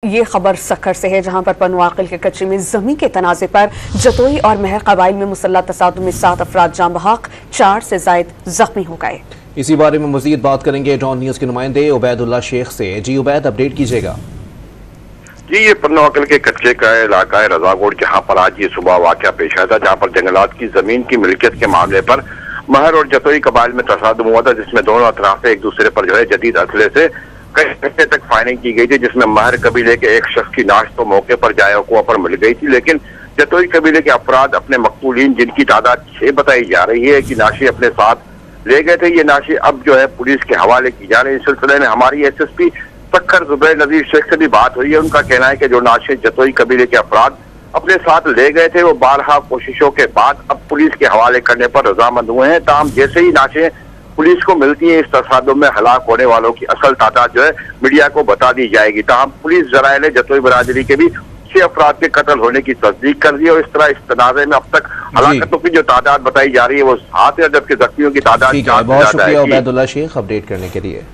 ये खबर सक्खर से है, जहां पर पनुआकिल के कच्चे में जमीन के तनाजे पर जतोई और महर कबाइल में मुसल्लह तसादुम में 7 अफराद जान बहक, 4 से जायद जख्मी हो गए। इसी बारे में मजीद बात करेंगे डॉन न्यूज के नुमाइंदे उबैदुल्लाह शेख से। जी उबैद, अपडेट कीजिएगा। जी, ये पन्नौकल के कच्चे का इलाका है रजागोड़, जहाँ पर आज ये सुबह वाकया पेश आया था, जहाँ पर जंगलात की जमीन की मिल्कियत के मामले पर महर और जतोई कबाइल में तसादुम हुआ था, जिसमें दोनों अतराफ एक दूसरे पर जो है जदीद असले से कई घंटे तक फायरिंग की गई थी, जिसमें महर कबीले के एक शख्स की नाश तो मौके पर जाए वकूआ पर मिल गई थी, लेकिन जतोई कबीले के अफराद अपने मकतूलीन, जिनकी तादाद 6 बताई जा रही है, कि नाशी अपने साथ ले गए थे। ये नाशी अब जो है पुलिस के हवाले की जा रही है। इस सिलसिले में हमारी SSP सक्खर जुबैर नजीर शेख से भी बात हुई है। उनका कहना है कि जो नाशे जतोई कबीले के अफराद अपने साथ ले गए थे, वो बारहा कोशिशों के बाद अब पुलिस के हवाले करने पर रजामंद हुए हैं। ताहम जैसे ही नाशे पुलिस को मिलती है, इस तसादुम में हलाक होने वालों की असल तादाद जो है मीडिया को बता दी जाएगी। ताहम पुलिस जराये ने जतोई बरादरी के भी 6 अफराद के कत्ल होने की तस्दीक कर दी है और इस तरह इस तनाज़े में अब तक हलाकतों की जो तादाद बताई जा रही है वो 7 है, जबकि जख्मियों की तादाद 4 से ज्यादा है। बहुत शुक्रिया उबैदुल्लाह शेख अपडेट करने के लिए।